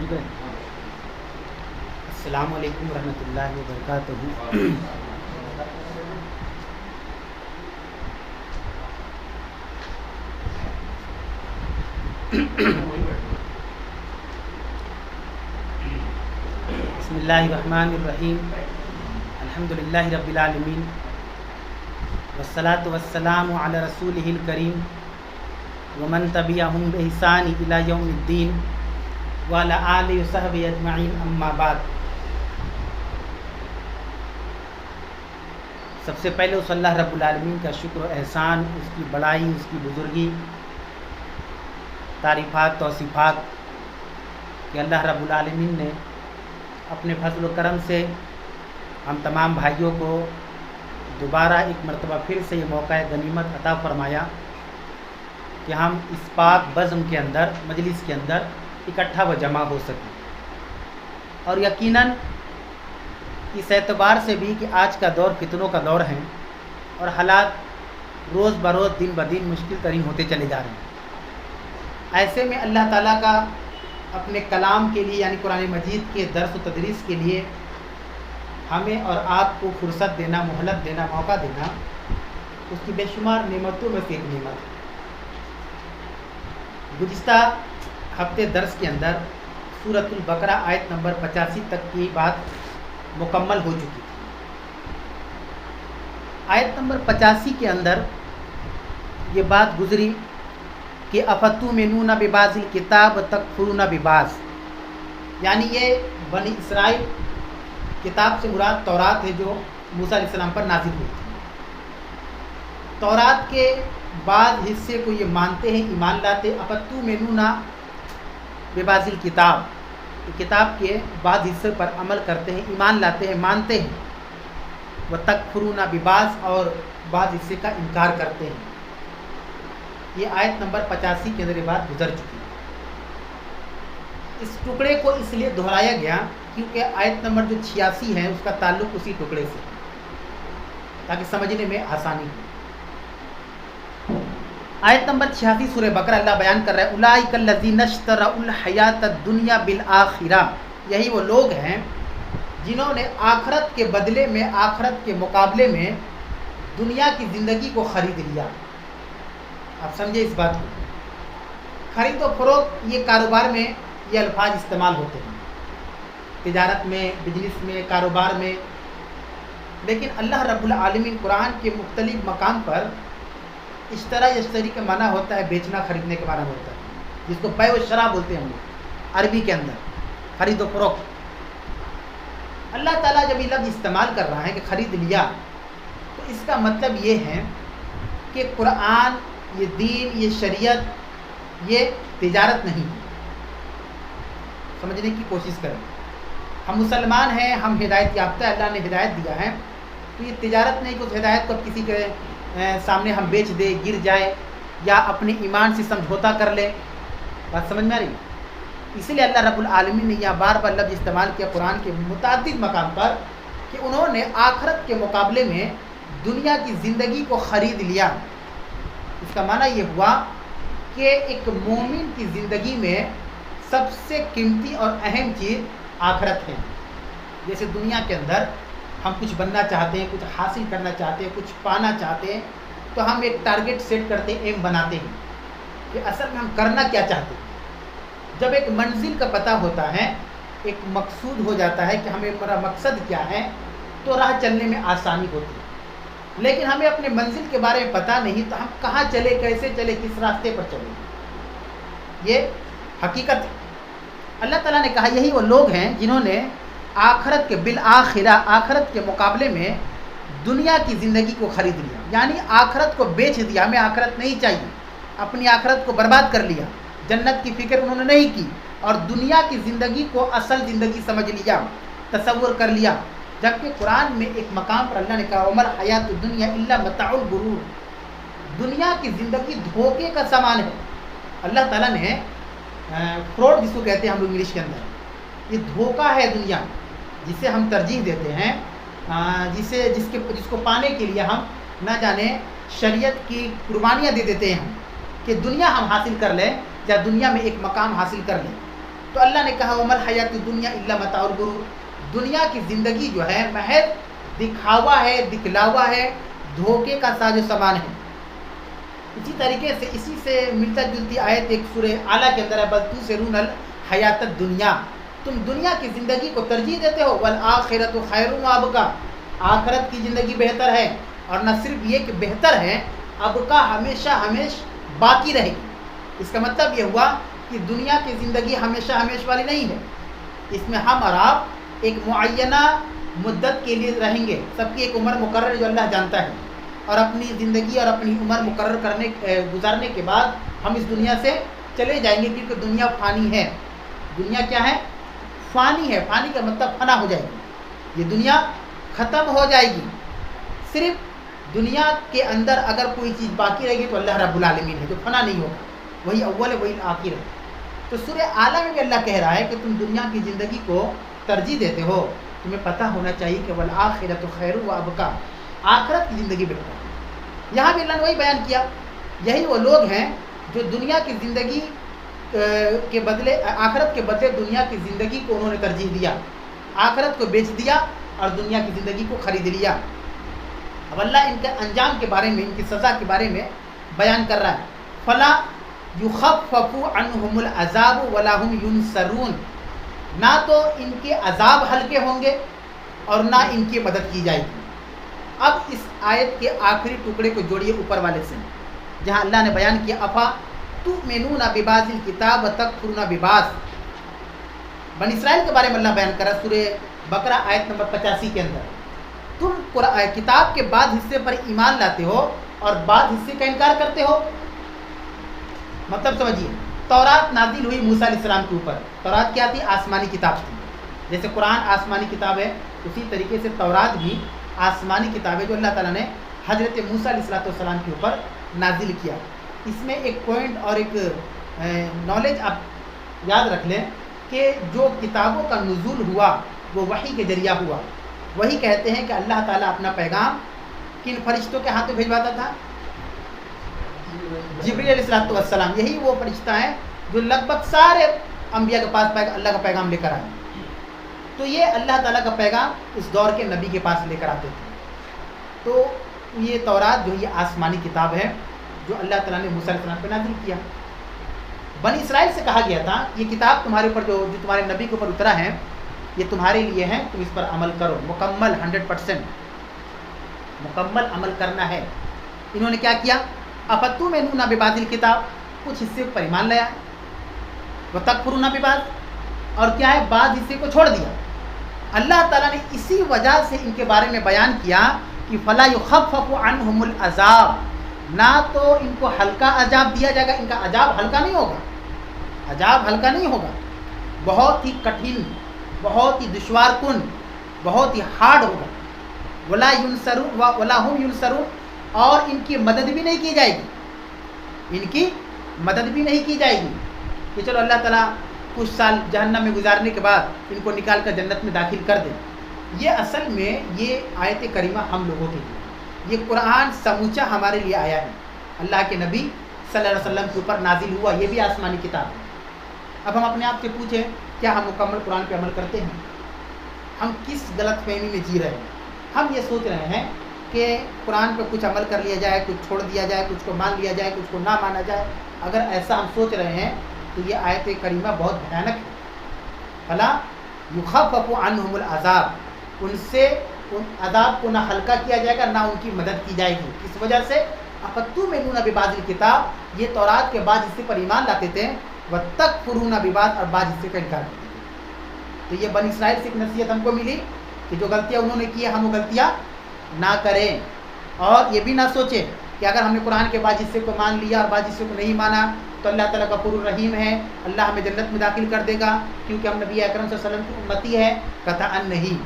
شکر ہے. السلام علیکم ورحمۃ اللہ وبرکاتہ. بسم اللہ الرحمن الرحیم. الحمدللہ رب العالمین والصلاة والسلام علی رسولہ الکریم ومن تبعہم بإحسان الی یوم الدین وعلی آلہ وصحبہ اجمعین. اما بعد. سب سے پہلے اس اللہ رب العالمین کا شکر و احسان، اس کی بڑائی، اس کی بزرگی، تعریفات توصیفات کہ اللہ رب العالمین نے اپنے فضل و کرم سے ہم تمام بھائیوں کو دوبارہ ایک مرتبہ پھر سے یہ موقع غنیمت عطا فرمایا کہ ہم اس پاک بزم کے اندر، مجلس کے اندر اکٹھا و جمع ہو سکیں. اور یقیناً اس اعتبار سے بھی کہ آج کا دور فتنوں کا دور ہے اور حالات روز بروز دن بدن مشکل ترین ہوتے چلے جا رہے ہیں. ایسے میں اللہ تعالیٰ کا اپنے کلام کے لیے یعنی قرآن مجید کے درس و تدریس کے لیے ہمیں اور آپ کو فرصت دینا، مہلت دینا، موقع دینا، اس کی بے شمار نعمتوں میں سے ایک نعمت ہے. گزشتہ ہفتے درس کے اندر سورۃ البقرہ آیت نمبر 85 تک کی بات مکمل ہو چکی تھی. آیت نمبر 85 کے اندر یہ بات گزری کہ افتؤمنون ببعض الکتاب وتکفرون ببعض، یعنی یہ بنی اسرائیل کتاب سے مراد تورات ہے جو موسیٰ علیہ السلام پر نازل ہوئی تھی. تورات کے بعض حصے کو یہ مانتے ہیں، ایمان لاتے. افتؤمنون ببعض الکتاب، کتاب کے بعض حصے پر عمل کرتے ہیں، ایمان لاتے ہیں، مانتے ہیں. وتکفرون ببعض، اور بعض حصے کا انکار کرتے ہیں. یہ آیت نمبر 85 کے اندر یہ بات گزر چکی ہے. اس ٹکڑے کو اس لیے دہرایا گیا کیونکہ آیت نمبر جو 86 ہے اس کا تعلق اسی ٹکڑے سے ہے تاکہ سمجھنے میں آسانی ہو. آیت نمبر 86 سورہ بقرہ اللہ بیان کر رہا ہے اولئک الذین اشتروا الحیات الدنیا بالآخرہ، یہی وہ لوگ ہیں جنہوں نے آخرت کے بدلے میں، آخرت کے مقابلے میں دنیا کی زندگی کو خرید لیا. آپ سمجھے اس بات کو. خرید و فروخت یہ کاروبار میں یہ الفاظ استعمال ہوتے ہیں، تجارت میں، بزنس میں، کاروبار میں. لیکن اللہ رب العالمین قرآن کے مختلف مقام پر اشترا یشتری کا معنی ہوتا ہے بیچنا، خریدنے کا معنی ہوتا ہے، جس کو بیع و شراء بولتے ہیں ہم لوگ عربی کے اندر، خرید و فروخت. اللہ تعالیٰ جب یہ لفظ استعمال کر رہا ہے کہ خرید لیا، تو اس کا مطلب یہ ہے کہ قرآن، یہ دین، یہ شریعت یہ تجارت نہیں. سمجھنے کی کوشش کریں. ہم مسلمان ہیں، ہم ہدایت یافتہ، اللہ نے ہدایت دیا ہے، تو یہ تجارت نہیں کہ اس ہدایت کو اب کسی کے سامنے ہم بیچ دیں، گر جائے، یا اپنے ایمان سے سمجھوتا کر لیں. بات سمجھ میں آ رہی؟ اسی لیے اللہ رب العالمین نے یہاں بار بار لفظ استعمال کیا قرآن کے متعدد مقام پر کہ انہوں نے آخرت کے مقابلے میں دنیا کی زندگی کو خرید لیا. اس کا معنی یہ ہوا کہ ایک مومن کی زندگی میں سب سے قیمتی اور اہم چیز آخرت ہے. جیسے دنیا کے اندر ہم کچھ بننا چاہتے ہیں، کچھ حاصل کرنا چاہتے ہیں، کچھ پانا چاہتے ہیں، تو ہم ایک ٹارگٹ سیٹ کرتے ہیں، ایم بناتے ہیں کہ اصل میں ہم کرنا کیا چاہتے ہیں. جب ایک منزل کا پتہ ہوتا ہے، ایک مقصود ہو جاتا ہے کہ ہمیں ہمارا مقصد کیا ہے، تو راہ چلنے میں آسانی ہوتی ہے. لیکن ہمیں اپنے منزل کے بارے میں پتہ نہیں تو ہم کہاں چلے، کیسے چلے، کس راستے پر چلے. یہ حقیقت ہے. اللہ تعالیٰ نے کہا یہی وہ لوگ ہیں جنہوں نے آخرت کے بالآخرہ، آخرت کے مقابلے میں دنیا کی زندگی کو خرید لیا، یعنی آخرت کو بیچ دیا. ہمیں آخرت نہیں چاہیے، اپنی آخرت کو برباد کر لیا، جنت کی فکر انہوں نے نہیں کی، اور دنیا کی زندگی کو اصل زندگی سمجھ لیا، تصور کر لیا. جبکہ قرآن میں ایک مقام پر اللہ نے کہا وَمَا الْحَيَاةُ الدُّنْيَا إِلَّا مَتَاعُ الْغُرُورِ، دنیا کی زندگی دھوکے کا سامان ہے. اللہ تعالیٰ نے فراڈ جس کو کہتے ہیں ہم لوگ انگلش کے اندر، یہ دھوکہ ہے دنیا، جسے ہم ترجیح دیتے ہیں، جس کو پانے کے لیے ہم نہ جانے شریعت کی قربانیاں دے دیتے ہیں کہ دنیا ہم حاصل کر لیں یا دنیا میں ایک مقام حاصل کر لیں. تو اللہ نے کہا وَمَا الْحَيَاةُ الدُّنْيَا إِلَّا مَتَاعُ الْغُرُورِ، دنیا کی زندگی جو ہے محض دکھاوا ہے، دکھلاوا ہے، دھوکے کا ساز و سامان ہے۔ اسی طریقے سے اسی سے ملتا جلتی آیت ایک سورہ اعلیٰ کے اندر ہے بل تؤثرون الحیات الدنیا، تم دنیا کی زندگی کو ترجیح دیتے ہو، والآخرۃ خیر وابقیٰ، آخرت کی زندگی بہتر ہے، اور نہ صرف یہ کہ بہتر ہے، ابقا ہمیشہ باقی رہے گی۔ اس کا مطلب یہ ہوا کہ دنیا کی زندگی ہمیشہ والی نہیں ہے، اس میں ہم اور آپ ایک معینہ مدت کے لیے رہیں گے، سب کی ایک عمر مقرر جو اللہ جانتا ہے، اور اپنی زندگی اور اپنی عمر مقرر گزارنے کے بعد ہم اس دنیا سے چلے جائیں گے، کیونکہ دنیا فانی ہے۔ دنیا کیا ہے؟ فانی ہے۔ فانی کا مطلب فنا ہو جائے گی، یہ دنیا ختم ہو جائے گی۔ صرف دنیا کے اندر اگر کوئی چیز باقی رہے گی تو اللہ رب العالمین ہے جو فنا نہیں ہوگا، وہی اول ہے، وہی آخر ہے۔ تو سورہ اعلیٰ میں بھی اللہ کہہ رہا ہے کہ تم دنیا کی زندگی کو ترجیح دیتے ہو، تمہیں پتہ ہونا چاہیے کہ والآخرۃ خیر وابقیٰ، آخرت کی زندگی بہتر ہے۔ یہاں بھی اللہ نے وہی بیان کیا، یہی وہ لوگ ہیں جو دنیا کی زندگی کے بدلے، آخرت کے بدلے دنیا کی زندگی کو انہوں نے ترجیح دیا، آخرت کو بیچ دیا اور دنیا کی زندگی کو خرید لیا۔ اب اللہ ان کے انجام کے بارے میں، ان کی سزا کے بارے میں بیان کر رہا ہے، فلا یخفف عنہم العذاب ولا هم ینصرون، نہ تو ان کے عذاب ہلکے ہوں گے اور نہ ان کی مدد کی جائے گی۔ اب اس آیت کے آخری ٹکڑے کو جوڑیے اوپر والے سے، جہاں اللہ نے بیان کیا افا تؤمنون ببعض الکتاب وتکفرون ببعض۔ بنی اسرائیل کے بارے میں اللہ بیان کر رہا ہے سورہ بقرہ آیت نمبر 85 کے اندر، تم کتاب کے بعد حصے پر ایمان لاتے ہو اور بعد حصے کا انکار کرتے ہو۔ مطلب سمجھیے، تورات نازل ہوئی موسیٰ علیہ السلام کے اوپر، تورات کیا تھی؟ آسمانی کتاب تھی۔ جیسے قرآن آسمانی کتاب ہے، اسی طریقے سے تورات بھی آسمانی کتاب ہے جو اللہ تعالیٰ نے حضرت موسیٰ علیہ السلام کے اوپر نازل کیا۔ اس میں ایک پوائنٹ اور ایک نالج آپ یاد رکھ لیں کہ جو کتابوں کا نزول ہوا وہ وحی کے ذریعہ ہوا۔ وہی کہتے ہیں کہ اللہ تعالیٰ اپنا پیغام کن فرشتوں کے ہاتھوں بھیجواتا تھا؟ جبریل علیہ السلام۔ یہی وہ فرشتہ ہیں جو لگ بھگ سارے انبیاء کے پاس اللہ کا پیغام لے کر آئے۔ تو یہ اللہ تعالیٰ کا پیغام اس دور کے نبی کے پاس لے کر آتے تھے۔ تو یہ تورات جو یہ آسمانی کتاب ہے جو اللہ تعالیٰ نے موسیٰ علیہ السلام پہ نازل کیا۔ بنی اسرائیل سے کہا گیا تھا یہ کتاب تمہارے اوپر جو تمہارے نبی کے اوپر اترا ہے یہ تمہارے لیے ہے، تم اس پر عمل کرو، مکمل 100% مکمل عمل کرنا ہے۔ انہوں نے کیا کیا؟ افتؤمنون ببعض الکتاب، کچھ حصے پر ایمان لایا، وتکفرون ببعض، اور کیا ہے؟ بعض حصے کو چھوڑ دیا۔ اللہ تعالیٰ نے اسی وجہ سے ان کے بارے میں بیان کیا کہ فلا یخفف عنہم العذاب، نہ تو ان کو ہلکا عذاب دیا جائے گا، ان کا عذاب ہلکا نہیں ہوگا، عذاب ہلکا نہیں ہوگا، بہت ہی کٹھن، بہت ہی دشوار کن، بہت ہی ہارڈ ہوگا۔ ولا ینصرون ولا هم ینصرون، اور ان کی مدد بھی نہیں کی جائے گی، ان کی مدد بھی نہیں کی جائے گی کہ چلو اللہ تعالیٰ کچھ سال جہنم میں گزارنے کے بعد ان کو نکال کر جنت میں داخل کر دے۔ یہ اصل میں یہ آیت کریمہ ہم لوگوں کے لیے، یہ قرآن سموچہ ہمارے لیے آیا ہے، اللہ کے نبی صلی اللہ علیہ وسلم کے اوپر نازل ہوا، یہ بھی آسمانی کتاب ہے۔ اب ہم اپنے آپ سے پوچھیں کیا ہم مکمل قرآن پہ عمل کرتے ہیں؟ ہم کس غلط فہمی میں جی رہے ہیں؟ ہم یہ سوچ رہے ہیں کہ قرآن پہ کچھ عمل کر لیا جائے، کچھ چھوڑ دیا جائے، کچھ کو مان لیا جائے، کچھ کو نہ مانا جائے۔ اگر ایسا ہم سوچ رہے ہیں تو یہ آیت کریمہ بہت بھیانک ہے۔ فلا یخفف عنہم العذاب، ان سے ان عذاب کو نہ ہلکا کیا جائے گا نہ ان کی مدد کی جائے گی۔ کس وجہ سے؟ افتؤمنون ببعض الکتاب، یہ تورات کے بعد حصے پر ایمان لاتے تھے، وتکفرون ببعض، اور بعض حصے کا انکار کرتے تھے۔ تو یہ بنی اسرائیل سے ایک نصیحت ہم کو ملی کہ جو غلطیاں انہوں نے کی ہم وہ غلطیاں نہ کریں، اور یہ بھی نہ سوچیں کہ اگر ہم نے قرآن کے بعض حصے کو مان لیا اور بعض حصے کو نہیں مانا تو اللہ تعالیٰ غفور الرحیم ہے، اللہ ہمیں جنت میں داخل کر دے گا کیونکہ ہم نبی اکرم صلی اللہ علیہ وسلم کی امتی ہے۔ قطعاً نہیں،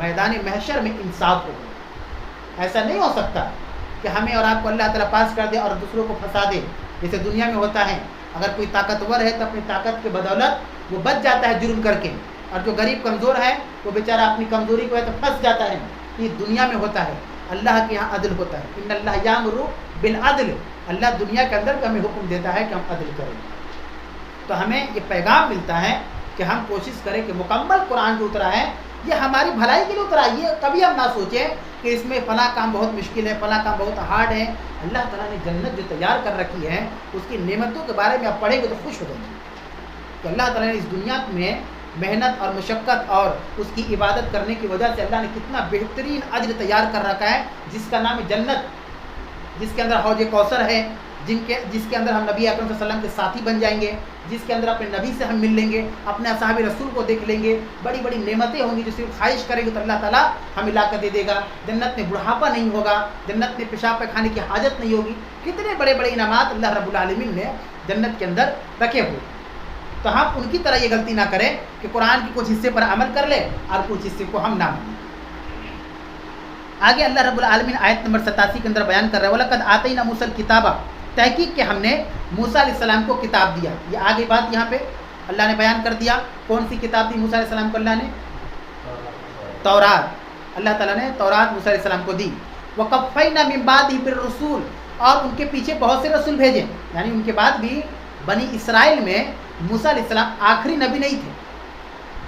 میدان محشر میں انصاف ہوگا۔ ایسا نہیں ہو سکتا کہ ہمیں اور آپ کو اللہ تعالیٰ پاس کر دے اور دوسروں کو پھنسا دے، جیسے دنیا میں ہوتا ہے۔ اگر کوئی طاقتور ہے تو اپنی طاقت کے بدولت وہ بچ جاتا ہے جرم کر کے، اور جو غریب کمزور ہے وہ بیچارہ اپنی کمزوری کو ہے تو پھنس جاتا ہے۔ یہ دنیا میں ہوتا ہے، اللہ کے یہاں عدل ہوتا ہے۔ ان اللہ یامر بالعدل، اللہ دنیا کے اندر ہمیں حکم دیتا ہے کہ ہم عدل کریں۔ تو ہمیں یہ پیغام ملتا ہے کہ ہم کوشش کریں کہ مکمل قرآن جو اترا ہے یہ ہماری بھلائی کے لیے اترا ہے. یہ کبھی ہم نہ سوچیں کہ اس میں فلاں کام بہت مشکل ہے، فلاں کام بہت ہارڈ ہے. اللہ تعالیٰ نے جنت جو تیار کر رکھی ہے اس کی نعمتوں کے بارے میں آپ پڑھیں گے تو خوش ہو جائیں گے کہ اللہ تعالیٰ نے اس دنیا میں محنت اور مشقت اور اس کی عبادت کرنے کی وجہ سے اللہ نے کتنا بہترین اجر تیار کر رکھا ہے، جس کا نام ہے جنت، جس کے اندر حوض کوثر ہے، جس کے اندر ہم نبی اکرم صلی اللہ علیہ وسلم کے ساتھی بن جائیں گے، جس کے اندر اپنے نبی سے ہم مل لیں گے، اپنے اصحاب رسول کو دیکھ لیں گے. بڑی بڑی نعمتیں ہوں گی جو صرف خواہش کریں گے تو اللہ تعالیٰ ہمیں لا کر دے دے گا. جنت میں بڑھاپا نہیں ہوگا، جنت میں پیشاب پیخانے کی حاجت نہیں ہوگی. کتنے بڑے بڑے انعامات اللہ رب العالمین نے جنت کے اندر رکھے ہوئے. تو ہم ان کی طرح یہ غلطی نہ کریں کہ قرآن کے کچھ حصے پر عمل کر لیں اور کچھ حصے کو ہم نہ مانیں. آگے اللہ رب العالمین آیت نمبر 87 کے اندر بیان کر رہے ہیں وَلَقَدْ آتَيْنَا مُوسَى الْكِتَابَ، تحقیق کہ ہم نے موسیٰ علیہ السلام کو کتاب دیا. یہ آگے بات یہاں پہ اللہ نے بیان کر دیا. کون سی کتاب دی موسیٰ علیہ السلام کو اللہ نے؟ تورات. اللہ تعالیٰ نے تورات موسیٰ علیہ السلام کو دی. وَقَفَّيْنَا مِن بَعْدِهِ بِالرُّسُولِ، اور ان کے پیچھے بہت سے رسول بھیجے. یعنی ان کے بعد بھی بنی اسرائیل میں موسیٰ علیہ السلام آخری نبی نہیں تھے.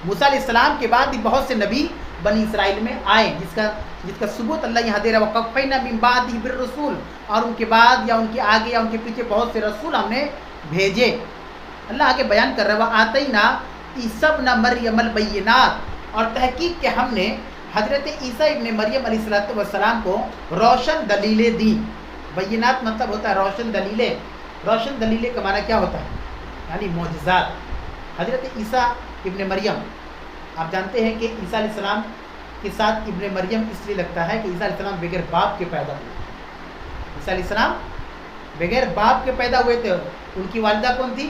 موسیٰ علیہ السلام کے بعد بھی بہت سے نبی بنی اسرائیل میں آئے، جس کا ثبوت اللہ یہاں دے رہا ہے وَقَفَّيْنَا مِن بَعْدِهِ بِالرُّسُولِ، اور ان کے بعد یا ان کے آگے یا ان کے پیچھے بہت سے رسول ہم نے بھیجے. اللہ آگے بیان کر رہا ہے وَآتَيْنَا عِیسَیٰ ابْنَ مَرْیَمَ الْبَیِّنَاتِ، اور تحقیق کہ ہم نے حضرت عیسیٰ ابن مریم علیہ السلام کو روشن دلیلیں دی. بینات مطلب ہوتا ہے روشن دلیلیں. روشن دلیلیں کا معنی کیا ہوتا ہے؟ یعنی معجزات. حضرت عیسیٰ ابن مریم، آپ جانتے ہیں کہ عیسیٰ علیہ السلام کے ساتھ ابن مریم اس لیے لگتا ہے کہ عیسیٰ علیہ السلام بغیر باپ کے پیدا ہوئے. عیسیٰ علیہ السلام بغیر باپ کے پیدا ہوئے تھے. ان کی والدہ کون تھی؟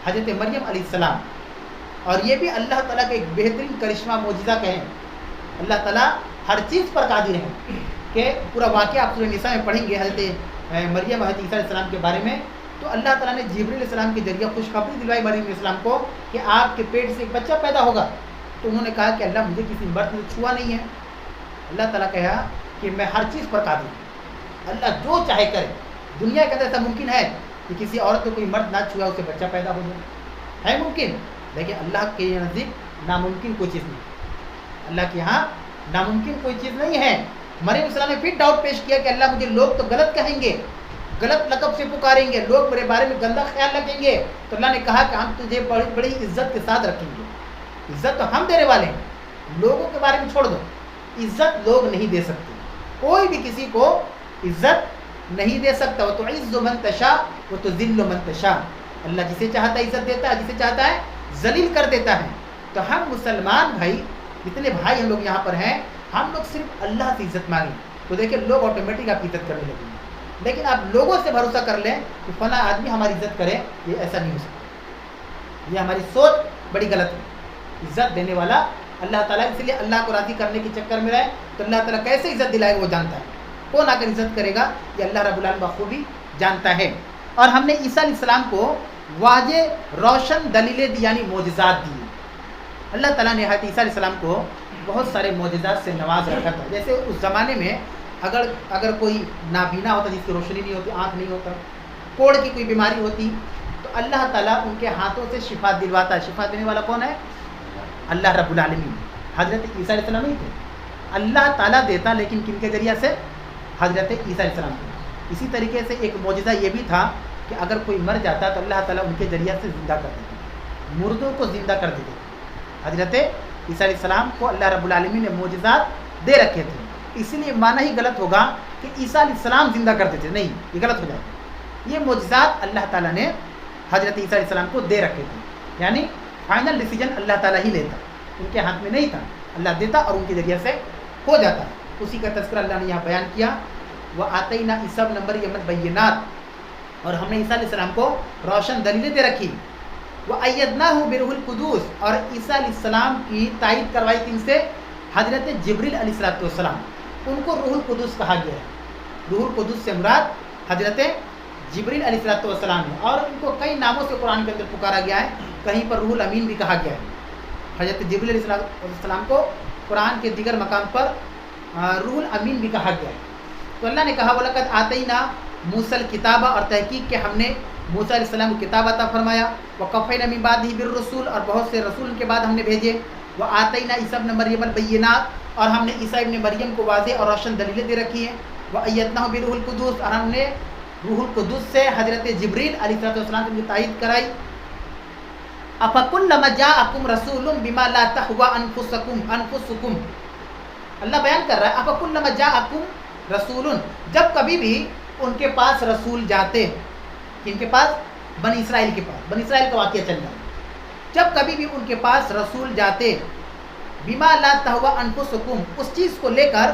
حضرت مریم علیہ السلام. اور یہ بھی اللہ تعالیٰ کا ایک بہترین کرشمہ معجزہ کہیں. اللہ تعالیٰ ہر چیز پر قادر ہے کہ پورا واقعہ آپ سورہ نساء میں پڑھیں گے حضرت مریم حضرت عیسیٰ علیہ السلام کے بارے میں، تو اللہ تعالیٰ نے جبریل علیہ السلام کے ذریعہ خوشخبری دلوائی مریم علیہ السلام کو کہ آپ کے پیٹ سے ایک بچہ پیدا ہوگا. تو انہوں نے کہا کہ اللہ مجھے کسی مرد نے چھوا نہیں ہے. اللہ تعالیٰ کہا کہ میں ہر چیز پر قادر ہوں، اللہ جو چاہے کرے. دنیا کے اندر ایسا ممکن ہے کہ کسی عورت کو کوئی مرد نہ چھوا اسے بچہ پیدا ہو جائے؟ ہے ممکن، لیکن اللہ کے نزدیک ناممکن کوئی چیز نہیں. اللہ کے یہاں ناممکن کوئی چیز نہیں ہے. مریم السلام نے پھر ڈاؤٹ پیش کیا کہ اللہ مجھے لوگ تو غلط کہیں گے، غلط لقب سے پکاریں گے، لوگ میرے بارے میں گندا خیال رکھیں گے. تو اللہ نے کہا کہ ہم تجھے بڑی بڑی عزت کے ساتھ رکھیں گے. عزت تو ہم دینے والے ہیں، لوگوں کے بارے میں چھوڑ دو. عزت لوگ نہیں دے سکتے، کوئی بھی کسی کو عزت نہیں دے سکتا. وہ تو عز من تشاء وہ تو ذل من تشاء. اللہ جسے چاہتا ہے عزت دیتا ہے، جسے چاہتا ہے ذلیل کر دیتا ہے. تو ہم مسلمان بھائی، جتنے بھائی ہم لوگ یہاں پر ہیں، ہم لوگ صرف اللہ سے عزت مانگیں تو دیکھیں لوگ آٹومیٹک آپ کی عزت کرنے لگیں گے. لیکن آپ لوگوں سے بھروسہ کر لیں کہ فلاں آدمی ہماری عزت کرے، یہ ایسا نہیں ہو سکتا. یہ ہماری سوچ بڑی غلط ہے. عزت دینے والا اللہ تعالیٰ، اس لیے اللہ کو راضی کرنے کے چکر میں رہے تو اللہ تعالیٰ کیسے عزت دلائے گا وہ جانتا ہے. کون آ کر عزت کرے گا یہ اللہ رب العالمین بخوبی جانتا ہے. اور ہم نے عیسیٰ علیہ السلام کو واضح روشن دلیلیں دی، یعنی معجزات دی. اللہ تعالیٰ نے حضرت عیسیٰ علیہ السلام کو بہت سارے معجزات سے نواز رکھا تھا. جیسے اس زمانے میں اگر کوئی نابینا ہوتا جس کی روشنی نہیں ہوتی، آنکھ نہیں ہوتا، کوڑ کی کوئی بیماری ہوتی، تو اللہ تعالیٰ ان کے ہاتھوں سے شفا دلواتا ہے. شفا دینے والا کون ہے؟ اللہ رب العالمین. حضرت عیسیٰ علیہ السلام نہیں تھے، اللہ تعالیٰ دیتا، لیکن کن کے ذریعہ سے؟ حضرت عیسیٰ علیہ السلام کو. اسی طریقے سے ایک معجزہ یہ بھی تھا کہ اگر کوئی مر جاتا تو اللہ تعالیٰ ان کے ذریعہ سے زندہ کر دیتے، مردوں کو زندہ کر دیتے. حضرت عیسیٰ علیہ السلام کو اللہ رب العالمین نے معجزات دے رکھے تھے. اسی لیے معنی ہی غلط ہوگا کہ عیسیٰ علیہ السلام زندہ کرتے تھے، نہیں، یہ غلط ہو جائے گا. یہ معجزات اللہ تعالیٰ نے حضرت عیسیٰ علیہ السلام کو دے رکھے تھے. یعنی فائنل ڈیسیجن اللہ تعالیٰ ہی لیتا، ان کے ہاتھ میں نہیں تھا. اللہ دیتا اور ان کے ذریعے سے ہو جاتا. اسی کا تذکرہ اللہ نے یہاں بیان کیا. وَآتَيْنَا عِیسَىٰ ابْنَ مَرْیَمَ الْبَیِّنَاتِ، اور ہم نے عیسیٰ علیہ السلام کو روشن دلیلیں دے رکھی. وَأَيَّدْنَاهُ بِرُوحِ الْقُدُوسِ، اور عیسیٰ علیہ السلام کی تائید کروائی کن سے؟ حضرت جبریل علیہ السلام. ان کو روح القدس کہا گیا ہے. روح القدس سے مراد حضرت جبریل علیہ السلام ہے. اور ان کو کئی ناموں سے قرآن کے اندر پکارا گیا ہے. کہیں پر روح الامین بھی کہا گیا ہے. حضرت جبریل علیہ السلام کو قرآن کے دیگر مقام پر روح الامین بھی کہا گیا ہے. تو اللہ نے کہا وَلَقَدْ آتَيْنَا مُوسَى الْكِتَابَ، اور تحقیق کہ ہم نے موسیٰ علیہ السلام کو کتاب عطا فرمایا، وقفینا من بعدہ بالرسول، اور بہت سے رسول کے بعد ہم نے بھیجے، وآتینا عیسیٰ ابن مریم البینات، اور ہم نے عیسیٰ ابن مریم کو واضح اور روشن دلیلیں دے رکھی ہیں، وایدناہ بروح القدس، اور ہم نے روح القدس سے حضرت جبریل علیہ السلام کی تائید کرائی۔ افکلما جاءکم رسول بما لا تہوی انفسکم، اللہ بیان کر رہا ہے افکلما جاءکم رسول، جب کبھی بھی ان کے پاس رسول جاتے، ان کے پاس بنی اسرائیل کے پاس، بنی اسرائیل کا واقعہ چل رہا ہے، جب کبھی بھی ان کے پاس رسول جاتے، بما لا تہوی انفسکم، اس چیز کو لے کر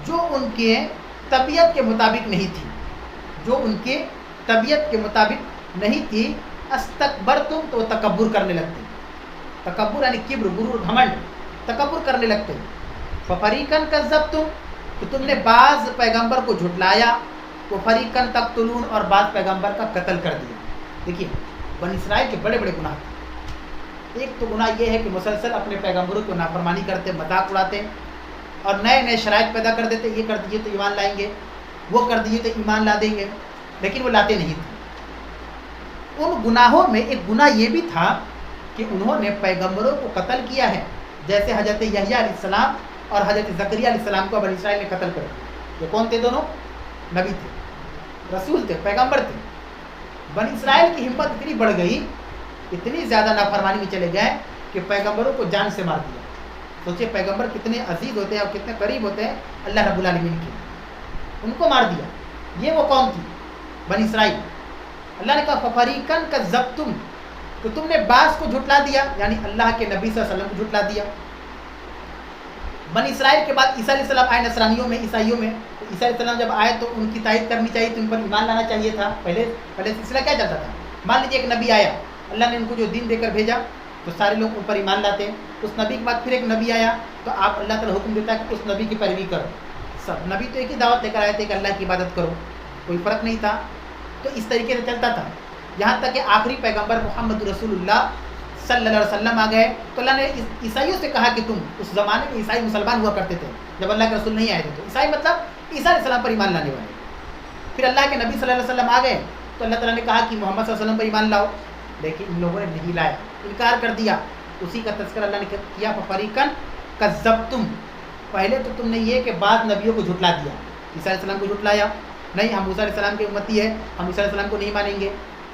جو ان کے طبیعت کے مطابق نہیں تھی، جو ان کے طبیعت کے مطابق نہیں تھی، استکبرتم، تو تکبر کرنے لگتے، تکبر یعنی کبر، غرور، گھمنڈ، تکبر کرنے لگتے، ففریقاً کذبتم، تو تم نے بعض پیغمبر کو جھٹلایا، وفریقاً تقتلون، اور بعض پیغمبر کا قتل کر دیا۔ دیکھیے بنی اسرائیل کے بڑے بڑے گناہ تھے، ایک تو گناہ یہ ہے کہ مسلسل اپنے پیغمبروں کو نافرمانی کرتے، مذاق اڑاتے، اور نئے نئے شرائط پیدا کر دیتے، یہ کر دیجیے تو ایمان لائیں گے، وہ کر دیجیے تو ایمان لا دیں گے، لیکن وہ لاتے نہیں تھے۔ ان گناہوں میں ایک گناہ یہ بھی تھا کہ انہوں نے پیغمبروں کو قتل کیا ہے، جیسے حضرت یحییٰ علیہ السلام اور حضرت زکریا علیہ السلام کو بنی اسرائیل نے قتل کر دیا۔ یہ کون تھے دونوں؟ نبی تھے، رسول تھے، پیغمبر تھے۔ بنی اسرائیل کی ہمت اتنی بڑھ گئی، اتنی زیادہ نافرمانی میں چلے گئے کہ پیغمبروں کو جان سے مار دیا۔ سوچے پیغمبر کتنے عزیز ہوتے ہیں اور کتنے قریب ہوتے ہیں اللہ رب العالمین کے، ان کو مار دیا۔ یہ وہ قوم تھی بنی اسرائیل۔ اللہ نے کہا ففریقاً کذبتم، تو تم نے بعض کو جھٹلا دیا، یعنی اللہ کے نبی صلی اللہ علیہ وسلم کو جھٹلا دیا۔ بنی اسرائیل کے بعد عیسیٰ علیہ السلام آئے، نصرانیوں میں، عیسائیوں میں، تو عیسیٰ علیہ السلام جب آئے تو ان کی تائید کرنی چاہیے تھی، ان پر ایمان لانا چاہیے تھا۔ پہلے سلسلہ کیا چلتا تھا؟ مان لیجیے ایک نبی آیا، اللہ نے ان کو جو دین دے کر بھیجا تو سارے لوگ ان پر ایمان لاتے، اس نبی کے بعد پھر ایک نبی آیا تو آپ اللہ تعالیٰ حکم دیتا ہے کہ اس نبی کی پیروی کرو۔ سب نبی تو ایک ہی دعوت لے کر آئے تھے کہ اللہ کی عبادت کرو، کوئی فرق نہیں تھا۔ تو اس طریقے سے چلتا تھا، یہاں تک کہ آخری پیغمبر محمد رسول اللہ صلی اللہ علیہ وسلم آ گئے تو اللہ نے عیسائیوں سے کہا کہ تم، اس زمانے میں عیسائی مسلمان ہوا کرتے تھے جب اللہ کے رسول نہیں آئے تھے، تو عیسائی مطلب عیسیٰ علیہ السلام پر ایمان لانے والے۔ پھر اللہ کے نبی صلی اللہ علیہ وسلم آ گئے تو اللہ تعالیٰ نے کہا کہ محمد صلی اللہ علیہ وسلم پر ایمان لاؤ، لیکن ان لوگوں نے نہیں لایا، انکار کر دیا۔ اسی کا تذکرہ اللہ نے کیا ففریقاً کذبتم، پہلے تو تم نے یہ کہ بعض نبیوں کو جھٹلا دیا، عیسیٰ علیہ السلام کو جھٹلایا، نہیں ہم موسیٰ علیہ السلام کے امتی ہے، ہم عیسیٰ علیہ السلام کو نہیں مانیں گے۔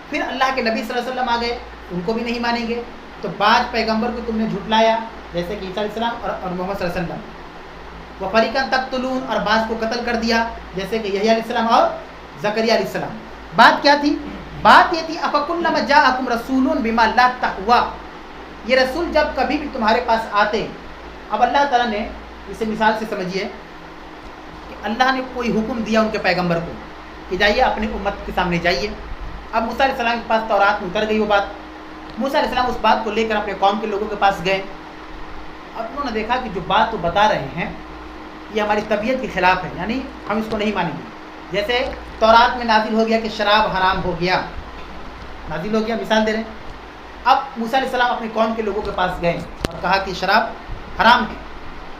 پھر اللہ کے نبی صلی اللہ علیہ وسلم آ گئے، ان کو بھی نہیں مانیں گے، تو بعض پیغمبر کو تم نے جھٹلایا جیسے کہ عیسیٰ علیہ السلام اور محمد صلی اللہ علیہ وسلم، وفریقاً تقتلون، اور بعض کو قتل کر دیا جیسے کہ یحییٰ علیہ السلام اور زکریا علیہ السلام۔ بات کیا تھی؟ بات یہ تھی افکلما جاءکم رسول بما لا تہوی، یہ رسول جب کبھی بھی تمہارے پاس آتے، اب اللہ تعالیٰ نے اسے مثال سے سمجھیے کہ اللہ نے کوئی حکم دیا ان کے پیغمبر کو کہ جائیے اپنی امت کے سامنے جائیے۔ اب موسیٰ علیہ السلام کے پاس تورات میں اتر گئی وہ بات، موسیٰ علیہ السلام اس بات کو لے کر اپنے قوم کے لوگوں کے پاس گئے، اب انہوں نے دیکھا کہ جو بات وہ بتا رہے ہیں یہ ہماری طبیعت کے خلاف ہے، یعنی ہم اس کو نہیں مانیں گے۔ جیسے تورات میں نازل ہو گیا کہ شراب حرام ہو گیا، نازل ہو گیا، مثال دے رہے ہیں۔ اب موسیٰ علیہ السلام اپنے قوم کے لوگوں کے پاس گئے اور کہا کہ شراب حرام ہے،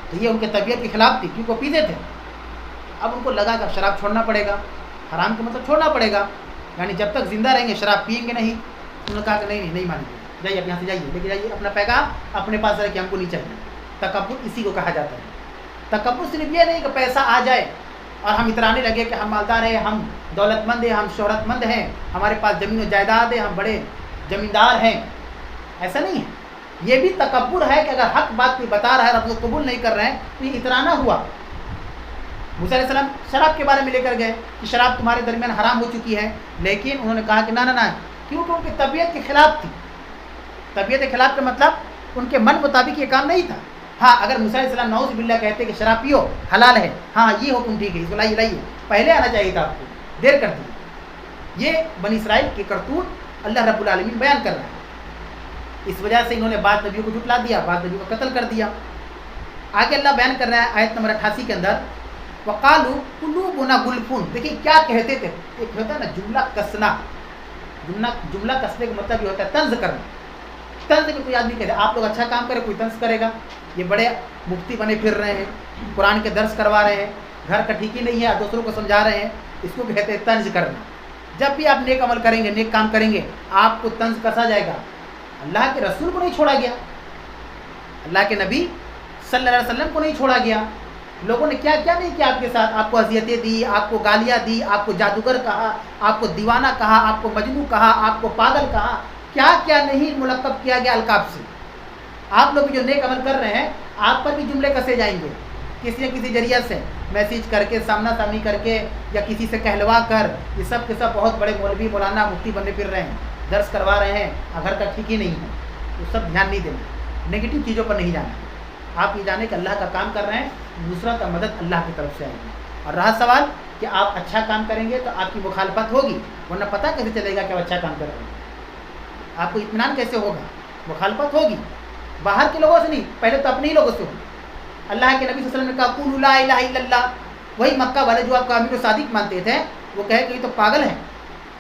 تو یہ ان کے طبیعت کے خلاف تھی کیونکہ وہ پیتے تھے۔ اب ان کو لگا کہ اب شراب چھوڑنا پڑے گا، حرام کا مطلب چھوڑنا پڑے گا، یعنی جب تک زندہ رہیں گے شراب پئیں گے نہیں۔ انہوں نے کہا کہ نہیں مانیں گے، جائیے اب یہاں سے جائیے، لے کے جائیے اپنا پیغام اپنے پاس رکھ کے، ہم کو نہیں چاہیے۔ تکبر اسی کو کہا جاتا ہے۔ تکبر صرف یہ نہیں کہ پیسہ آ جائے اور ہم اترانے لگے کہ ہم مالدار ہیں، ہم دولت مند ہیں، ہم شہرت مند ہیں، ہمارے پاس زمین و جائیداد ہے، ہم بڑے زمیندار ہیں، ایسا نہیں ہے۔ یہ بھی تکبر ہے کہ اگر حق بات کوئی بتا رہا ہے اور آپ کو قبول نہیں کر رہے ہیں تو یہ اترانا ہوا۔ موسیٰ علیہ السلام شراب کے بارے میں لے کر گئے کہ شراب تمہارے درمیان حرام ہو چکی ہے، لیکن انہوں نے کہا کہ نہ، کیونکہ ان کی طبیعت کے خلاف تھی۔ طبیعت کے خلاف کا مطلب ان کے من مطابق یہ کام نہیں تھا۔ ہاں اگر موسیٰ علیہ السلام نعوذ باللہ کہتے کہ شراب پیو حلال ہے، ہاں یہ حکم ٹھیک ہے، اس کو لائیے، پہلے آنا چاہیے تھا، آپ کو دیر کر دی۔ یہ بنی اسرائیل کی کرتوت اللہ رب العالمین بیان کر رہا ہے۔ اس وجہ سے انہوں نے بعض نبیوں کو جھٹلا دیا، بعض نبیوں کو قتل کر دیا۔ آگے اللہ بیان کر رہا ہے آیت نمبر 88 کے اندر، وقالوا قلوبنا غلف، دیکھیے کیا کہتے تھے، ایک ہوتا ہے نا جملہ کسنا، جملہ کسنے کا مطلب یہ ہوتا ہے طنز کرنا۔ طنز میں کوئی آدمی کہتے ہیں آپ لوگ اچھا کام کرے کوئی طنز کرے گا، یہ بڑے مفتی بنے پھر رہے ہیں، قرآن کے درس کروا رہے ہیں، گھر کا ٹھیک ہی نہیں ہے، دوسروں کو سمجھا رہے ہیں، اس کو کہتے ہیں طنز کرنا۔ جب بھی آپ نیک عمل کریں گے، نیک کام کریں گے، آپ کو طنز کسا جائے گا۔ اللہ کے رسول کو نہیں چھوڑا گیا، اللہ کے نبی صلی اللہ علیہ وسلم کو نہیں چھوڑا گیا۔ لوگوں نے کیا کیا نہیں کیا آپ کے ساتھ، آپ کو اذیتیں دی، آپ کو گالیاں دی، آپ کو جادوگر کہا، آپ کو دیوانہ کہا، آپ کو مجنوں کہا، آپ کو پاگل کہا، کیا کیا نہیں ملقب کیا گیا القاب سے۔ آپ لوگ جو نیک عمل کر رہے ہیں، آپ پر بھی جملے کسے جائیں گے، کسی نہ کسی ذریعہ سے میسیج کر کے، سامنا سامنی کر کے، یا کسی سے کہلوا کر۔ یہ سب کے سب بہت بڑے مولوی مولانا مفتی بننے پھر رہے ہیں، درس کروا رہے ہیں، گھر کا ٹھیک ہی نہیں ہے۔ تو سب دھیان نہیں دینا، نگیٹو چیزوں پر نہیں جانا۔ آپ یہ جانیں کہ اللہ کا کام کر رہے ہیں، نصرت اور مدد اللہ کی طرف سے آئے گی۔ اور رہا سوال کہ آپ اچھا کام کریں گے تو آپ کی مخالفت ہوگی، ورنہ پتہ کیسے چلے گا کہ آپ اچھا کام کر رہے ہیں؟ آپ کو اطمینان کیسے ہوگا؟ مخالفت ہوگی، باہر کے لوگوں سے نہیں، پہلے تو اپنے ہی لوگوں سے ہوگی۔ اللہ کے نبی صلی اللہ علیہ وسلم نے کہا قولوا لا الہ الا اللہ، وہی مکہ والے جو آپ کو امین و صادق مانتے تھے، وہ کہے کہ یہ تو پاگل ہیں،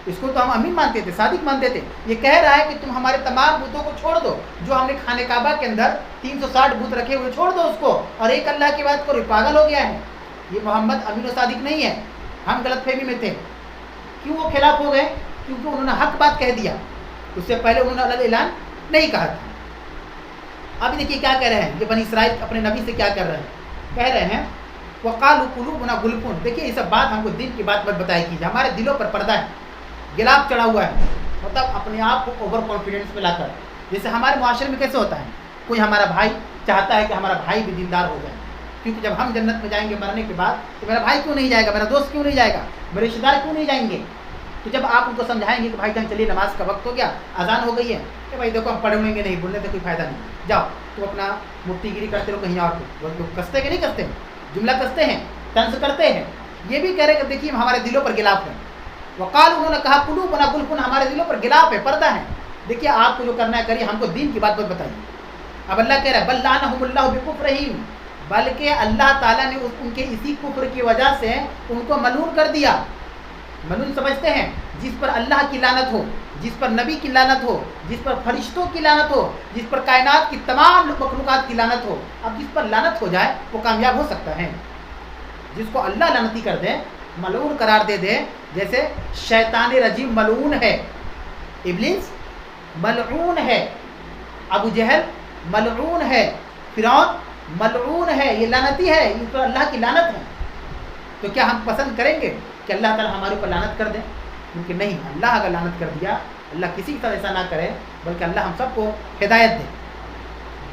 اس کو تو ہم امین مانتے تھے، صادق مانتے تھے، یہ کہہ رہا ہے کہ تم ہمارے تمام بتوں کو چھوڑ دو، جو ہم نے خانہ کعبہ کے اندر 360 بت رکھے ہوئے چھوڑ دو اس کو، اور ایک اللہ کی بات کرو، پاگل ہو گیا ہے، یہ محمد امین و صادق نہیں ہے، ہم غلط فہمی میں تھے۔ کیوں وہ خلاف ہو گئے؟ کیونکہ انہوں نے حق بات کہہ دیا، اس سے پہلے انہوں نے اللہ اعلان نہیں کہا تھا۔ اب دیکھیے کیا کہہ رہے ہیں، یہ بنی اسرائیل اپنے نبی سے کیا کر رہے ہیں، کہہ رہے ہیں وقالوا قلوبنا غلف۔ دیکھیے یہ سب بات ہم کو دین کی بات مت بتائی کیجیے، ہمارے دلوں پر پردہ ہے، گلاف چڑھا ہوا ہے، مطلب اپنے آپ کو اوور کانفیڈنس میں لا کر۔ جیسے ہمارے معاشرے میں کیسے ہوتا ہے، کوئی ہمارا بھائی چاہتا ہے کہ ہمارا بھائی بھی دیندار ہو جائے، کیونکہ جب ہم جنت میں جائیں گے مرنے کے بعد تو میرا بھائی کیوں نہیں جائے گا، میرا دوست کیوں نہیں جائے گا، میرے رشتے دار کیوں نہیں جائیں گے؟ تو جب آپ ان کو سمجھائیں گے کہ بھائی جان چلیے نماز کا وقت ہو گیا، اذان ہو گئی ہے، کہ بھائی دیکھو ہم پڑھیں گے نہیں، بولنے سے کوئی فائدہ نہیں، جاؤ تو اپنا مفتی گیری کرتے رہو کہیں اور کو۔ لوگ کستے کہ نہیں کستے، جملہ کستے ہیں، طنز کرتے ہیں۔ یہ بھی کہہ رہے کہ دیکھیے ہمارے دلوں پر غلاف ہے۔ وقال انہوں نے کہا قلوبنا غلف، ہمارے دلوں پر غلاف ہے، پردہ ہے۔ دیکھیے آپ کو جو کرنا ہے کریے، ہم کو دین کی بات مت بتائیے۔ اب اللہ کہہ رہا ہے بل لعنہم اللہ بکفرہم، بلکہ اللہ تعالیٰ نے ان کے اسی کفر کی وجہ سے ان کو ملعون کر دیا۔ ملعون سمجھتے ہیں جس پر اللہ کی لعنت ہو، جس پر نبی کی لعنت ہو، جس پر فرشتوں کی لعنت ہو، جس پر کائنات کی تمام مخلوقات کی لعنت ہو۔ اب جس پر لعنت ہو جائے وہ کامیاب ہو سکتا ہے، جس کو اللہ لعنتی کر دے، ملعون قرار دے دے، جیسے شیطان رجیم ملعون ہے، ابلیس ملعون ہے، ابو جہل ملعون ہے، فرعون ملعون ہے، یہ لعنتی ہے، ان پر اللہ کی لعنت ہے۔ تو کیا ہم پسند کریں گے کہ اللہ تعالیٰ ہمارے اوپر لعنت کر دیں؟ کیونکہ نہیں، اللہ اگر لعنت کر دیا، اللہ کسی کی طرح ایسا نہ کرے، بلکہ اللہ ہم سب کو ہدایت دے،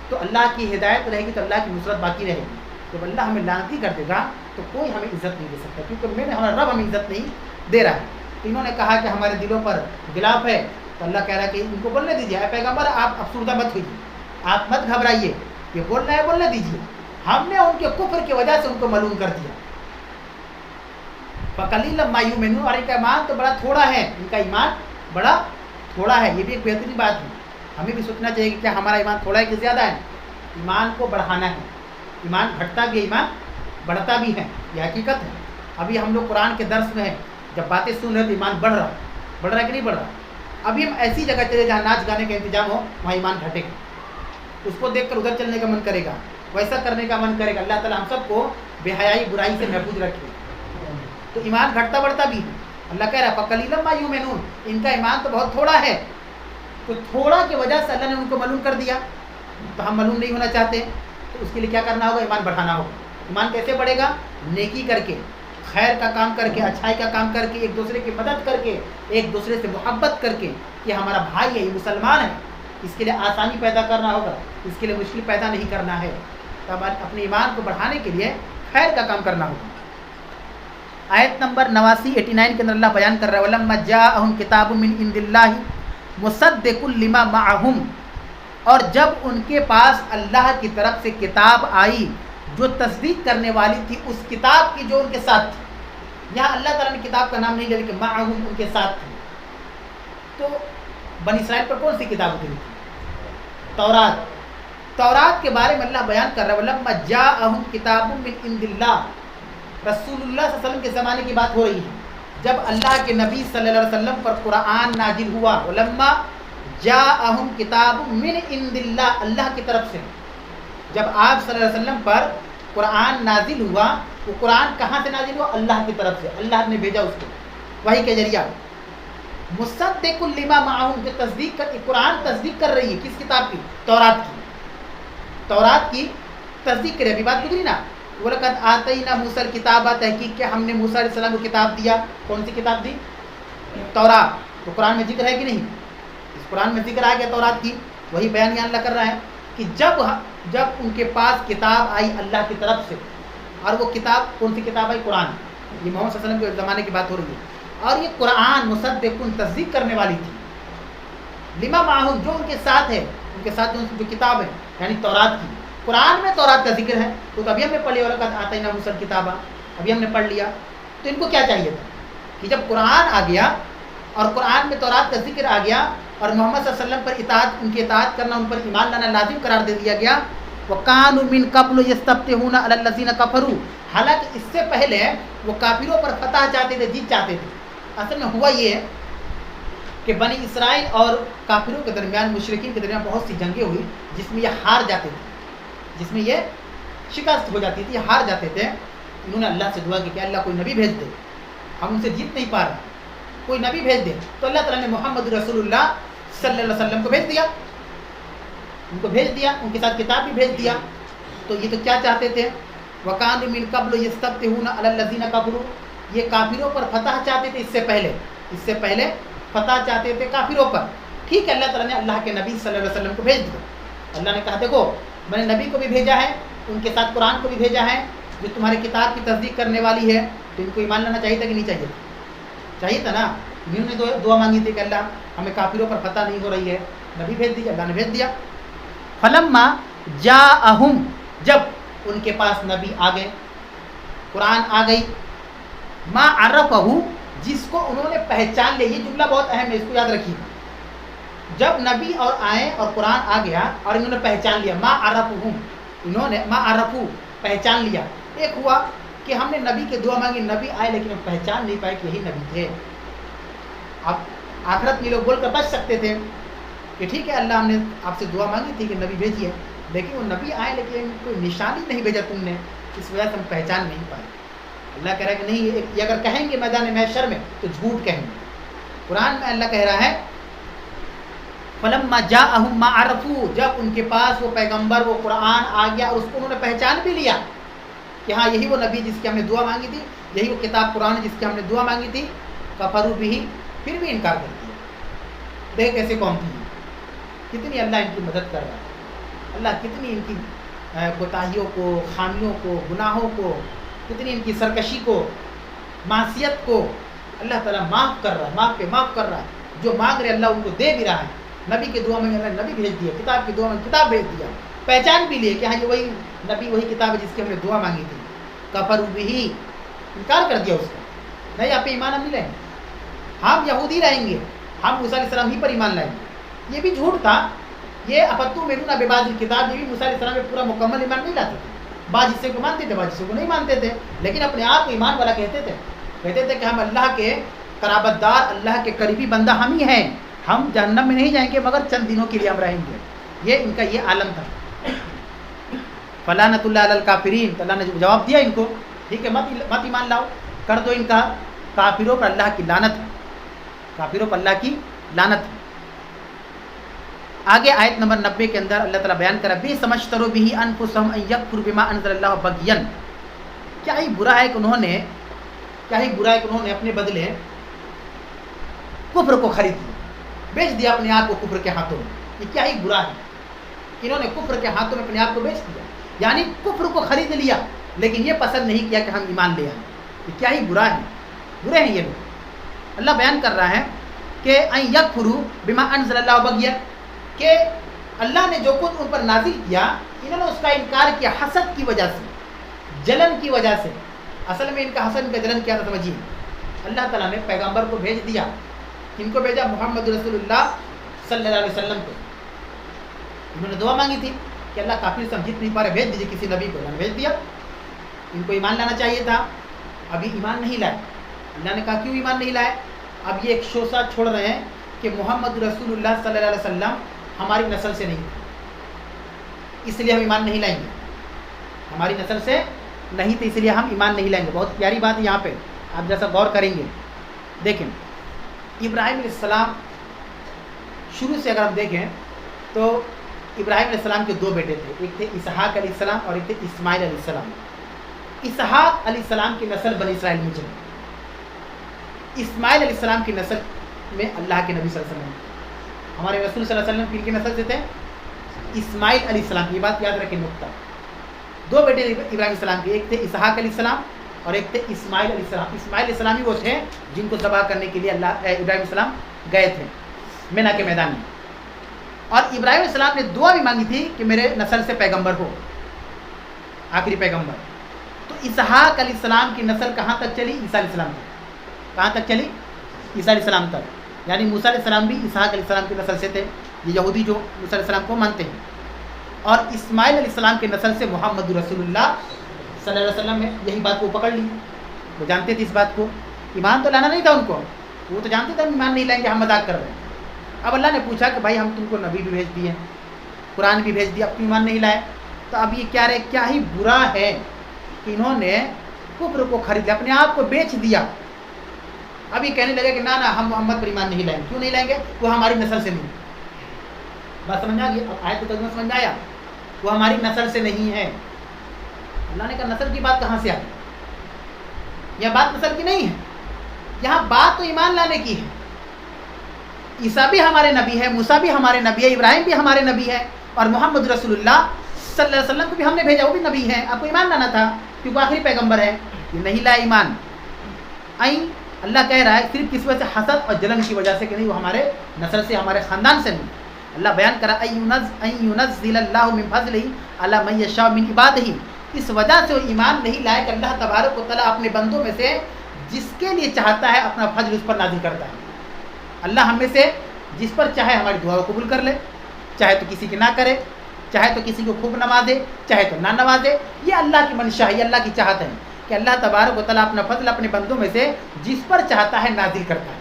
تو اللہ کی ہدایت رہے گی تو اللہ کی نصرت باقی رہے گی۔ جب اللہ ہمیں لعنتی کر دے گا تو کوئی ہمیں عزت نہیں دے سکتا، کیونکہ ہمارا رب ہمیں عزت نہیں دے رہا ہے۔ تو انہوں نے کہا کہ ہمارے دلوں پر غلاف ہے، تو اللہ کہہ رہا ہے کہ ان کو بولنے دیجیے، اے پیغمبر آپ افسردہ مت ہوئیے، آپ مت گھبرائیے، یہ بول رہے ہیں بولنے دیجیے، ہم نے ان کے کفر کی وجہ سے ان کو ملعون کر دیا۔ فَقَلِيلًا مَا يُؤْمِنُونَ، اور ان کا ایمان تو بڑا تھوڑا ہے، ان کا ایمان بڑا تھوڑا ہے۔ یہ بھی ایک بہترین بات ہے، ہمیں بھی سوچنا چاہیے کہ کیا ہمارا ایمان تھوڑا ہے کہ زیادہ ہے؟ ایمان کو بڑھانا ہے، ایمان گھٹتا بھی ہے، ایمان بڑھتا بھی ہے، یہ حقیقت ہے۔ ابھی ہم لوگ قرآن کے درس میں ہیں، جب باتیں سن رہے تو ایمان بڑھ رہا ہے کہ نہیں بڑھ رہا؟ ابھی ہم ایسی جگہ چلے جہاں ناچ گانے کا انتظام ہو، وہاں ایمان گھٹے گا، اس کو دیکھ کر ادھر چلنے کا من کرے گا، ویسا کرنے کا من کرے گا۔ اللہ تعالیٰ ہم سب کو بے حیائی برائی سے محفوظ رکھے۔ تو ایمان گھٹتا بڑھتا بھی ہے۔ اللہ کہہ رہا ہے فَقَلِيلًا مَا يُؤْمِنُونَ، ان کا ایمان تو بہت تھوڑا ہے، تو تھوڑا کی وجہ سے اللہ نے ان کو ملعون کر دیا۔ تو ہم ملعون نہیں ہونا چاہتے، تو اس کے لیے کیا کرنا ہوگا؟ ایمان بڑھانا ہوگا۔ ایمان کیسے بڑھے گا؟ نیکی کر کے، خیر کا کام کر کے، اچھائی کا کام کر کے، ایک دوسرے کی مدد کر کے، ایک دوسرے سے محبت کر کے، یہ ہمارا بھائی ہے، یہ مسلمان ہے، اس کے لیے آسانی پیدا کرنا ہوگا، اس کے لیے مشکل پیدا نہیں کرنا ہے۔ تب اپنے ایمان کو بڑھانے کے لیے خیر کا کام کرنا ہوگا۔ آیت نمبر 89 کے اندر اللہ بیان کر رہا ہے وَلَمَّا جَاءَهُمْ كِتَابٌ مِّنْ عِندِ اللَّهِ مُصَدِّقٌ لِمَا مَعَهُمْ، اور جب ان کے پاس اللہ کی طرف سے کتاب آئی جو تصدیق کرنے والی تھی اس کتاب کی جو ان کے ساتھ تھی۔ یہاں اللہ تعالیٰ نے کتاب کا نام نہیں لیا لیکن معہم، ان کے ساتھ تھی۔ تو بنی اسرائیل پر کون سی کتاب اتری تھی؟ تورات۔ تورات کے بارے میں اللہ بیان کر رہا ہے وَلَمَّا جَاءَهُمْ كِتَابٌ مِّنْ عِندِ اللَّهِ، رسول اللہ صلی اللہ علیہ وسلم کے زمانے کی بات ہو رہی ہے، جب اللہ کے نبی صلی اللہ علیہ وسلم پر قرآن نازل ہوا۔ وَلَمَّا جَاءَهُمْ كِتَابٌ مِّنْ عِندِ اللَّهِ، اللہ کی طرف سے جب آپ صلی اللہ علیہ وسلم پر قرآن نازل ہوا، وہ قرآن کہاں سے نازل ہوا؟ اللہ کی طرف سے، اللہ نے بھیجا اس کو وحی کے ذریعہ۔ مصدق لما معہم، جو تصدیق کر، قرآن تصدیق کر رہی ہے کس کتاب کی؟ تورات کی. تورات کی تصدیق کرے. ابھی بات گزری نا، وَلَقَدْ آتَيْنَا مُوسَى الْكِتَابَ، تحقیق کہ ہم نے موسیٰ علیہ السلام کو کتاب دیا. کون سی کتاب دی؟ تورات. تو قرآن میں ذکر ہے کہ نہیں؟ اس قرآن میں ذکر آ گیا تورات کی. وہی بیان یہاں اللہ کر رہا ہے کہ جب ان کے پاس کتاب آئی اللہ کی طرف سے، اور وہ کتاب کون سی کتاب آئی؟ قرآن. یہ محمد صلی اللہ علیہ وسلم کے زمانے کی بات ہو رہی ہے. اور یہ قرآن مصدق تصدیق کرنے والی تھی لما معہم، جو ان کے ساتھ ہے، ان کے ساتھ جو کتاب ہے یعنی تورات کی. قرآن میں تورات کا ذکر ہے، تو ابھی ہم نے پڑھ لیا وَلَقَدْ آتَيْنَا مُوسَى الْكِتَابَ، ابھی ہم نے پڑھ لیا. تو ان کو کیا چاہیے تھا کہ جب قرآن آ گیا اور قرآن میں تورات کا ذکر آ گیا اور محمد صلی اللہ علیہ وسلم پر اطاعت، ان کی اطاعت کرنا، ان پر ایمان لانا لازم قرار دے دیا گیا. وَكَانُوا مِن قَبْلُ يَسْتَفْتِحُونَ عَلَى الَّذِينَ كَفَرُوا، حالانکہ اس سے پہلے وہ کافروں پر فتح چاہتے تھے، جیت چاہتے تھے. اصل میں ہوا یہ ہے کہ بنی اسرائیل اور کافروں کے درمیان، مشرکین کے درمیان بہت سی جنگیں ہوئی جس میں یہ ہار جاتے تھے، جس میں یہ شکست ہو جاتی تھی، ہار جاتے تھے. انہوں نے اللہ سے دعا کی کہ اللہ کوئی نبی بھیج دے، ہم ان سے جیت نہیں پا رہے، کوئی نبی بھیج دے. تو اللہ تعالیٰ نے محمد رسول اللہ صلی اللہ علیہ وسلم کو بھیج دیا، ان کو بھیج دیا، ان کے ساتھ کتاب بھی بھیج دیا. تو یہ تو کیا چاہتے تھے؟ وَكَانُوا مِن قَبْلُ يَسْتَفْتِحُونَ عَلَى الَّذِينَ كَفَرُوا، یہ کافروں پر فتح چاہتے تھے. اس سے پہلے فتح چاہتے تھے کافروں پر. ٹھیک ہے، اللہ تعالیٰ نے اللہ کے نبی صلی اللہ علیہ وسلم کو بھیج دیا. اللہ نے کہا دیکھو میں نے نبی کو بھی بھیجا ہے، ان کے ساتھ قرآن کو بھی بھیجا ہے جو تمہاری کتاب کی تصدیق کرنے والی ہے. تو ان کو ایمان لانا چاہیے تھا کہ نہیں چاہیے تھا؟ چاہیے تھا نا. انہوں نے دعا مانگی تھی کہ اللہ ہمیں کافروں پر فتح نہیں ہو رہی ہے، نبی بھیج دیجیے. اللہ نے بھیج دیا. فلما جاءہم، جب ان کے پاس نبی آ گئے، قرآن آ گئی، ما عرفہ، جس کو انہوں نے پہچان لیا. یہ جملہ بہت اہم ہے، اس کو یاد رکھیے. جب نبی اور آئے اور قرآن آ گیا اور انہوں نے پہچان لیا، ما عرفہم، انہوں نے ما عرفو، پہچان لیا. ایک ہوا کہ ہم نے نبی کے دعا مانگی، نبی آئے لیکن ہم پہچان نہیں پائے کہ یہی نبی تھے. اب آخرت میں لوگ بول کر بچ سکتے تھے کہ ٹھیک ہے اللہ ہم نے آپ سے دعا مانگی تھی کہ نبی بھیجیے، لیکن وہ نبی آئے لیکن کوئی نشانی نہیں بھیجا تم نے، اس وجہ سے ہم پہچان نہیں پائے. اللہ کہہ رہا ہے کہ نہیں، یہ اگر کہیں گے میدان محشر میں تو جھوٹ کہیں گے. قرآن میں اللہ کہہ رہا ہے فلما جاءہم ما عرفوا، جب ان کے پاس وہ پیغمبر، وہ قرآن آ گیا اور اس کو انہوں نے پہچان بھی لیا کہ ہاں یہی وہ نبی جس کی ہم نے دعا مانگی تھی، یہی وہ کتاب قرآن جس کی ہم نے دعا مانگی تھی. کفروا بہ، پھر بھی انکار کر دیا. دیکھ کیسے قوم تھی، کتنی اللہ ان کی مدد کر رہا ہے. اللہ کتنی ان کی کوتاہیوں کو، خامیوں کو، گناہوں کو، کتنی ان کی سرکشی کو، معصیت کو اللہ تعالیٰ معاف کر رہا ہے، معاف پہ معاف کر رہا ہے. جو مانگ رہے اللہ ان کو دے بھی رہا ہے. نبی کی دعا میں اللہ نبی بھیج دیا، کتاب کی دعا میں کتاب بھیج دیا. پہچان بھی لیے کہ ہاں یہ وہی نبی، وہی کتاب ہے جس کی ہم نے دعا مانگی تھی. کفروا بہ، انکار کر دیا اس کا. نہیں آپ پہ ایمان ہم نہیں لائیں گے، ہم یہودی رہیں گے، ہم موسیٰ علیہ السلام ہی پر ایمان لائیں گے. یہ بھی جھوٹ تھا. یہ افتؤمنون ببعض الکتاب، یہ بھی موسیٰ علیہ السلام پہ پورا مکمل ایمان نہیں لاتے تھے. بعض حصے کو مانتے تھے، بعض حصے کو نہیں مانتے تھے، لیکن اپنے آپ کو ایمان والا کہتے تھے کہ ہم اللہ کے قرابت دار، اللہ کے قریبی بندہ ہم ہی ہیں. ہم جہنم میں نہیں جائیں گے مگر چند دنوں کے لیے ہم رہیں گے. یہ ان کا یہ عالم تھا. فلعنۃ اللہ علی الکافرین، اللہ نے جواب دیا ان کو ٹھیک ہے مت ایمان لاؤ، کر دو ان کا، کافروں پر اللہ کی لعنت ہے، کافروں پر اللہ کی لعنت ہے. آگے آیت نمبر 90 کے اندر اللہ تعالیٰ بیان کرا بِئْسَ مَا اشْتَرَوْا بِهِ أَنفُسَهُمْ أَن يَكْفُرُوا بِمَا أَنزَلَ اللَّهُ بَغْيًا، کیا ہی برا ہے کہ انہوں نے اپنے بدلے کفر کو خرید لیا، بیچ دیا اپنے آپ کو کفر کے ہاتھوں میں. یہ کیا ہی برا ہے کہ انہوں نے کفر کے ہاتھوں میں اپنے آپ کو بیچ دیا، یعنی کفر کو خرید لیا لیکن یہ پسند نہیں کیا کہ ہم ایمان لے آئیں. یہ کیا ہی برا ہے، برے ہیں یہ لوگ. اللہ بیان کر رہا ہے کہ أَن يَكْفُرُوا بِمَا أَنزَلَ اللَّهُ بَغْيًا، کہ اللہ نے جو کچھ ان پر نازل کیا انہوں نے اس کا انکار کیا حسد کی وجہ سے، جلن کی وجہ سے. اصل میں ان کا حسد، ان کا جلن کیا تھا سمجھیے. اللہ تعالیٰ نے پیغمبر کو بھیج دیا، ان کو بھیجا محمد رسول اللہ صلی اللہ علیہ وسلم کو. انہوں نے دعا مانگی تھی کہ اللہ کافر سے ہم جیت نہیں پا رہے، بھیج دیجیے کسی نبی کو. اللہ نے بھیج دیا. ان کو ایمان لانا چاہیے تھا، ابھی ایمان نہیں لائے. اللہ نے کہا کیوں ایمان نہیں لائے؟ اب یہ ایک شوشہ چھوڑ رہے ہیں کہ محمد رسول اللہ صلی اللہ علیہ وسلم ہماری نسل سے نہیں تھے، اس لیے ہم ایمان نہیں لائیں گے. ہماری نسل سے نہیں تھے اس لیے ہم ایمان نہیں لائیں گے. بہت پیاری بات ہے یہاں پہ، آپ جیسا غور کریں گے. دیکھیں ابراہیم علیہ السلام شروع سے اگر ہم دیکھیں تو ابراہیم علیہ السلام کے 2 بیٹے تھے، ایک تھے اسحاق علیہ السلام اور ایک تھے اسماعیل علیہ السلام۔ اسحاق علیہ السلام کی نسل بنی اسرائیل میں چلی، اسماعیل علیہ السلام کی نسل میں اللہ کے نبی صلی اللہ علیہ وسلم، ہمارے رسول صلی اللہ علیہ وسلم کی نسل سے تھے اسماعیل علیہ السلام کی۔ یہ بات یاد رکھیں نقطہ، 2 بیٹے ابراہیم علیہ السلام کے، ایک تھے اسحاق علیہ السلام اور ایک تھے اسماعیل علیہ السلام۔ اسماعیل علیہ السلام ہی وہ تھے جن کو ذبح کرنے کے لیے ابراہیم علیہ السلام گئے تھے مینا کے میدان میں، اور ابراہیم علیہ السلام نے دعا بھی مانگی تھی کہ میرے نسل سے پیغمبر ہو، آخری پیغمبر۔ تو اسحاق علیہ السلام کی نسل کہاں تک چلی؟ عیسیٰ علیہ السلام تک۔ کہاں تک چلی؟ عیسیٰ علیہ السلام تک، یعنی موسیٰ علیہ السلام بھی اسحاق علیہ السلام کی نسل سے تھے، یہ یہودی جو موسیٰ علیہ السلام کو مانتے ہیں، اور اسماعیل علیہ السلام کے نسل سے محمد رسول اللہ صلی اللہ علیہ وسلم نے یہی بات کو پکڑ لی۔ وہ جانتے تھے اس بات کو، ایمان تو لانا نہیں تھا ان کو، وہ تو جانتے تھے ہم ایمان نہیں لائیں گے، ہم مذاق کر رہے ہیں۔ اب اللہ نے پوچھا کہ بھائی ہم تم کو نبی بھی بھیج دیے، قرآن بھی بھیج دیا، اب تم ایمان نہیں لائے، تو اب یہ کیا ہی برا ہے کہ انہوں نے کفر کو خرید لیا، اپنے آپ کو بیچ دیا۔ اب یہ کہنے لگے کہ نہ ہم محمد پر ایمان نہیں لائیں گے۔ کیوں نہیں لائیں گے؟ وہ ہماری نسل سے نہیں۔ بات سمجھ آ گئی؟ اب آیت کو ترجمہ سمجھ آیا؟ وہ ہماری نسل سے نہیں ہے۔ اللہ نے کہا نسل کی بات کہاں سے آئی؟ یہ بات نسل کی نہیں ہے، یہاں بات تو ایمان لانے کی ہے۔ عیسیٰ بھی ہمارے نبی ہے، موسیٰ بھی ہمارے نبی ہے، ابراہیم بھی ہمارے نبی ہے، اور محمد رسول اللہ صلی اللہ علیہ وسلم کو بھی ہم نے بھیجا، وہ بھی نبی ہے۔ آپ کو ایمان لانا تھا کیونکہ آخری پیغمبر ہے، یہ نہیں لائے ایمان۔ اللہ کہہ رہا ہے صرف کس وجہ سے؟ حسد اور جلن کی وجہ سے، کہ نہیں وہ ہمارے نسل سے، ہمارے خاندان سے نہیں۔ اللہ بیان کرا يُنَزِّلَ اللَّهُ مِن فَضْلِهِ عَلَى مَن يَشَاءُ مِنْ عِبَادِهِ، اس وجہ سے وہ ایمان نہیں لائے کہ اللہ تبارک و تعالیٰ اپنے بندوں میں سے جس کے لیے چاہتا ہے اپنا فضل اس پر نازل کرتا ہے۔ اللہ ہم میں سے جس پر چاہے ہماری دعا کو قبول کر لے، چاہے تو کسی کی نہ کرے، چاہے تو کسی کو خوب نوازے، چاہے تو نہ نوازے، یہ اللہ کی منشا ہے، یہ اللہ کی چاہت ہے کہ اللہ تبارک و تعالیٰ اپنا فضل اپنے بندوں میں سے جس پر چاہتا ہے نازل کرتا ہے۔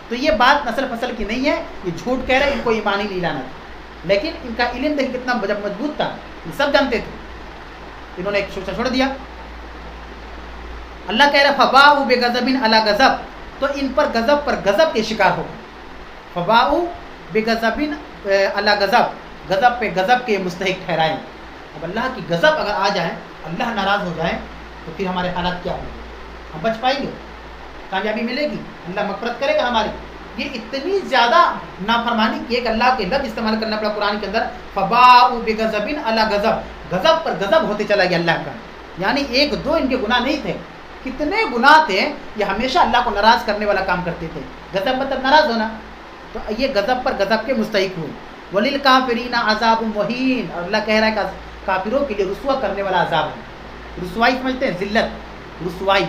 تو یہ بات نسل فصل کی نہیں ہے، یہ جھوٹ کہہ رہے، ان کو ایمان ہی نہیں لانا تھا، لیکن ان کا علم دیکھ کتنا جب مضبوط تھا، یہ سب جانتے تھے، انہوں نے ایک شوشہ چھوڑ دیا۔ اللہ کہہ رہا فباؤ بغضب علی غضب، تو ان پر غضب پر غضب کے شکار ہو گئے۔ فباؤ بغضب علی غضب، غضب پہ غضب کے مستحق ٹھہرائیں۔ اب اللہ کی غضب اگر آ جائے، اللہ ناراض ہو جائے، تو پھر ہمارے حالات کیا ہوں گے؟ ہم بچ پائیں گے؟ کامیابی ملے گی؟ اللہ مغفرت کرے گا ہماری؟ یہ اتنی زیادہ نافرمانی کی ایک اللہ کے لفظ استعمال کرنا پڑا قرآن کے اندر، فباؤ بغضب علی غضب، غضب پر غضب ہوتے چلا گیا اللہ کا، یعنی 1-2 ان کے گناہ نہیں تھے، کتنے گناہ تھے، یہ ہمیشہ اللہ کو ناراض کرنے والا کام کرتے تھے۔ غضب مطلب ناراض ہونا، تو یہ غضب پر غضب کے مستحق ہوئے۔ وَلِلْكَافِرِينَ عَذَابٌ مُهِينٌ، اور اللہ کہہ رہا ہے کہ کافروں کے لیے رسوا کرنے والا عذاب ہے۔ رسوائی سمجھتے ہیں؟ ذلت، رسوائی،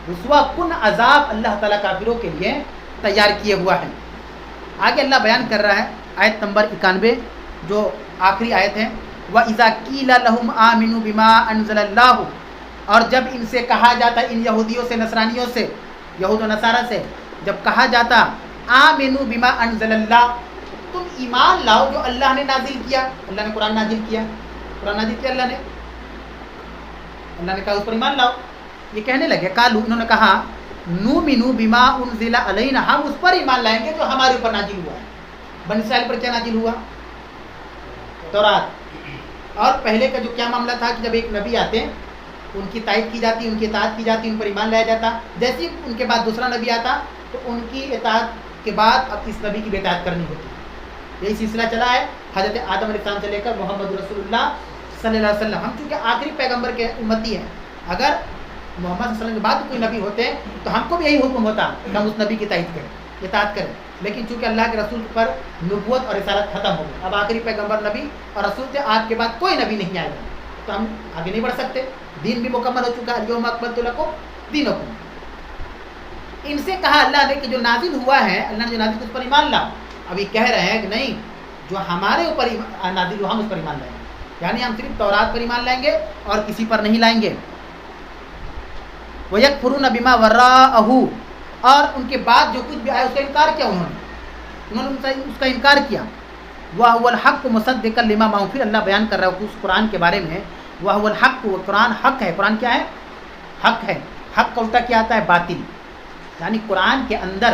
رسوا کن عذاب اللہ تعالیٰ کافروں کے لیے تیار کیے ہوا ہے۔ آگے اللہ بیان کر رہا ہے آیت نمبر 91 جو آخری آیت ہے، وَإِذَا قِيلَ لَهُمْ آمِنُوا بِمَا أَنزَلَ اللَّهُ، اور جب ان سے کہا جاتا، ان یہودیوں سے، نصرانیوں سے، یہود و نصارہ سے جب کہا جاتا آمنوا بما انزل اللہ، تم ایمان لاؤ جو اللہ نے نازل کیا، اللہ نے قرآن نازل کیا، قرآن نازل کیا اللہ نے کہا اس پر ایمان لاؤ، یہ کہنے لگے قالوا، انہوں نے کہا نؤمن بما انزل علینا، ہم اس پر ایمان لائیں گے جو ہمارے اوپر نازل ہوا ہے۔ بنی اسرائیل پر کیا نازل ہوا؟ تورات۔ اور پہلے کا جو کیا معاملہ تھا کہ جب ایک نبی آتے ہیں ان کی تائید کی جاتی، ان کی اطاعت کی جاتی، ان پر ایمان لایا جاتا، جیسے ہی ان کے بعد دوسرا نبی آتا تو ان کی اطاعت کے بعد اب اس نبی کی بھی اطاعت کرنی ہوتی۔ یہی سلسلہ چلا ہے حضرت آدم علیہ السلام سے لے کر محمد رسول اللہ صلی اللہ علیہ وسلم۔ ہم چونکہ آخری پیغمبر کے امتی ہیں، اگر محمد صلی اللہ علیہ وسلم کے بعد کوئی نبی ہوتے تو ہم کو بھی یہی حکم ہوتا کہ ہم اس نبی کی تائید کریں، اطاعت کریں، لیکن چونکہ اللہ کے رسول پر نبوت اور رسالت ختم ہو گئی، اب آخری پیغمبر نبی اور رسول سے آج کے بعد کوئی نبی نہیں آئے گا، تو ہم آگے نہیں بڑھ سکتے، دین بھی مکمل ہو چکا، الیوم اکملت لکم دینکم۔ ان سے کہا اللہ نے کہ جو نازل ہوا ہے، اللہ نے جو نازل اس پر ایمان لاؤ۔ اب یہ کہہ رہے ہیں کہ نہیں، جو ہمارے اوپر نازل ہوا ہم اس پر ایمان لائیں گے، یعنی ہم صرف تورات پر ایمان لائیں گے اور کسی پر نہیں لائیں گے۔ وَيَكْفُرُونَ بِمَا وَرَاءَهُ، اور ان کے بعد جو کچھ بھی آیا اس کا انکار کیا، انہوں نے اس کا انکار کیا۔ وَهُوَ الْحَقُّ مُصَدِّقًا لِمَا مَعَهُ، پھر اللہ بیان کر رہا ہے اس قرآن کے بارے میں، وَهُوَ الْحَقُّ، وہ قرآن حق ہے۔ قرآن کیا ہے؟ حق ہے۔ حق کا الٹا کیا آتا ہے؟ باطل، یعنی قرآن کے اندر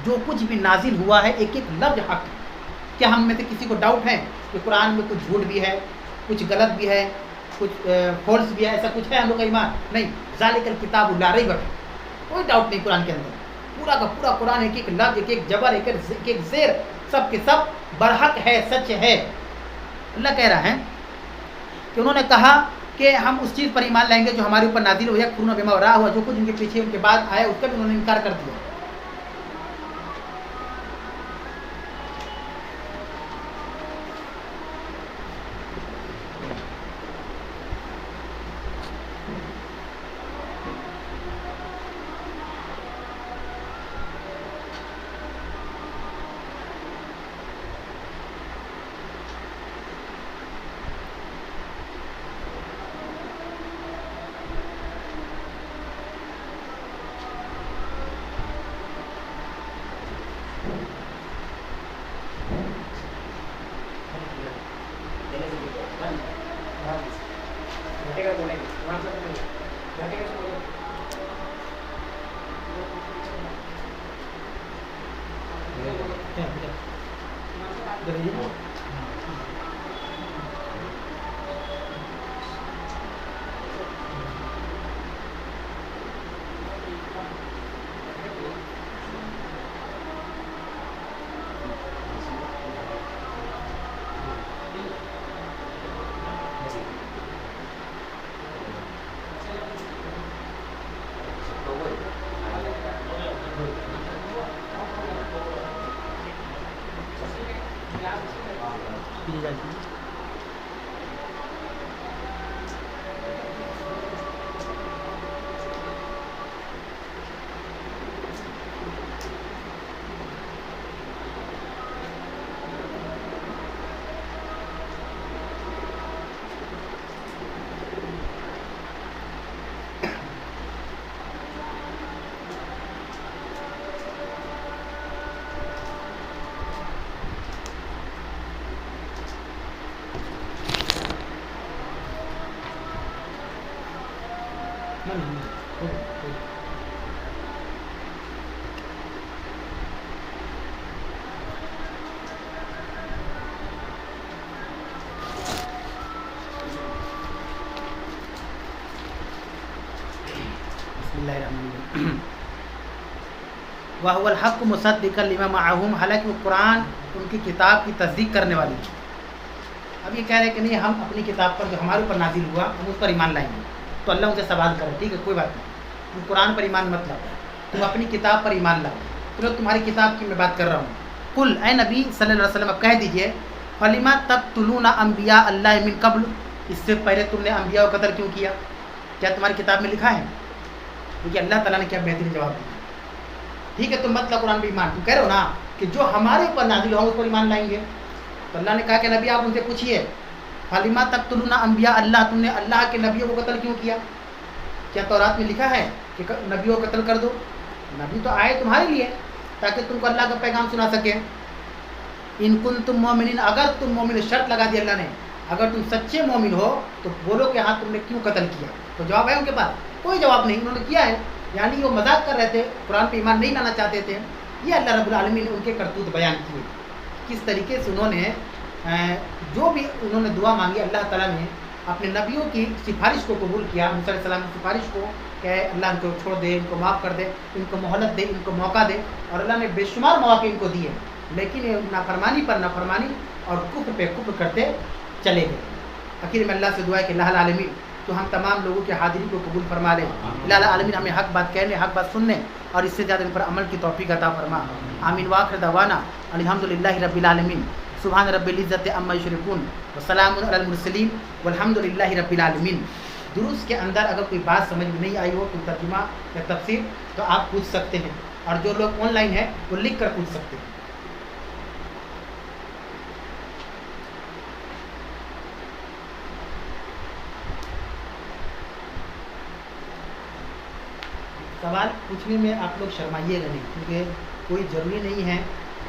جو کچھ بھی نازل ہوا ہے ایک ایک لفظ حق ہے. کیا ہم میں سے کسی کو ڈاؤٹ ہے کہ قرآن میں کچھ جھوٹ بھی ہے, کچھ غلط بھی ہے, کچھ فالس بھی ہے؟ ایسا کچھ ہے ہم لوگ کا ایمان؟ نہیں. ذالک الکتاب لا ریب فیہ, کوئی ڈاؤٹ نہیں قرآن کے اندر. پورا کا پورا قرآن ایک ایک لفظ, ایک ایک جبر, ایک ایک زیر, سب کے سب برحق ہے, سچ ہے. اللہ کہہ رہا ہے کہ انہوں نے کہا کہ ہم اس چیز پر ایمان لائیں گے جو ہمارے اوپر نازل ہو, یکفرون بما وراءہ ہوا, جو کچھ ان کے پیچھے ان کے بعد آیا اس کا بھی انہوں نے انکار کر دیا. وَهُوَ الْحَقُّ مُصَدِّقًا لِمَا مَعَهُمْ, حالانکہ وہ قرآن ان کی کتاب کی تصدیق کرنے والی ہے. اب یہ کہہ رہے ہیں کہ نہیں, ہم اپنی کتاب پر جو ہمارے اوپر نازل ہوا ہم اس پر ایمان لائیں گے. تو اللہ ان سے سوال کرے, ٹھیک ہے کوئی بات نہیں, تم قرآن پر ایمان مت لاؤ, تم اپنی کتاب پر ایمان لاؤ. چلو تمہاری کتاب کی میں بات کر رہا ہوں. قل, اے نبی صلی اللہ علیہ وسلم اب کہہ دیجئے, فَلِمَ تَقْتُلُونَ أَنْبِيَاءَ اللَّهِ مِنْ قَبْلُ, اس سے پہلے تم نے انبیاء کو قتل کیوں کیا؟ کیا تمہاری کتاب میں لکھا ہے؟ کیونکہ اللہ تعالیٰ نے کیا بہترین جواب دیا. ٹھیک ہے تم مت لاؤ قرآن پہ ایمان, تم کہہ رہے ہو نا کہ جو ہمارے اوپر نازل ہو اس پر ایمان لائیں گے. تو اللہ نے کہا کہ نبی آپ ان سے پوچھیے, فَلِمَ تَقْتُلُونَ أَنْبِيَاءَ اللَّهِ, تم نے اللہ کے نبیوں کو قتل کیوں کیا؟ کیا تورات میں لکھا ہے کہ نبیوں کو قتل کر دو؟ نبی تو آئے تمہارے لیے تاکہ تم کو اللہ کا پیغام سنا سکے. ان کنتم مومنین, اگر تم مومن, شرط لگا دی اللہ نے, اگر تم سچے مومن ہو تو بولو کہ ہاں تم نے کیوں قتل کیا. تو جواب ہے ان کے پاس؟ کوئی جواب نہیں, انہوں نے کیا ہے, یعنی وہ مذاق کر رہے تھے, قرآن پہ ایمان نہیں لانا چاہتے تھے. یہ اللہ رب العالمین نے ان کے کرتوت بیان کیے, کس طریقے سے انہوں نے جو بھی انہوں نے دعا مانگی اللہ تعالیٰ نے اپنے نبیوں کی سفارش کو قبول کیا. موسیٰ علیہ السلام کی سفارش کو کہ اللہ ان کو چھوڑ دے, ان کو معاف کر دے, ان کو مہلت دے, ان کو موقع دے, اور اللہ نے بے شمار مواقع ان کو دیے, لیکن یہ نافرمانی پر نافرمانی اور کفر پہ کفر کرتے چلے گئے. آخر میں اللہ سے دعا ہے کہ اللہ العالمین تو ہم تمام لوگوں کی حاضری کو قبول فرما لے. اللہ العالمین ہمیں حق بات کہنے, حق بات سننے اور اس سے زیادہ ان پر عمل کی توفیق عطا فرما. آمین. وآخر دعوانا الحمدللہ رب العالمین. سبحان رب العزت عما یشرکون وسلام علی المرسلین والحمدللہ رب العالمین. دروس کے اندر اگر کوئی بات سمجھ میں نہیں آئی ہو تو ترجمہ یا تفسیر تو آپ پوچھ سکتے ہیں, اور جو لوگ آن لائن ہیں وہ لکھ کر پوچھ سکتے ہیں. سوال پوچھنے میں آپ لوگ شرمائیے گا نہیں, کیونکہ کوئی ضروری نہیں ہے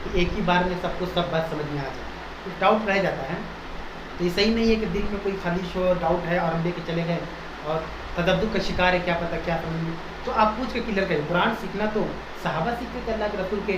کہ ایک ہی بار میں سب کو سب بات سمجھ میں آ جائے. کچھ ڈاؤٹ رہ جاتا ہے, تو یہ صحیح نہیں ہے کہ دل میں کوئی خواہش ہو, ڈاؤٹ ہے اور ہم لے کے چلے گئے اور تدبر کا شکار ہے, کیا پتہ کیا سمجھ. تو آپ پوچھ کے کلیئر کریں. قرآن سیکھنا تو صحابہ سیکھتے تھے اللہ کے رسول کے,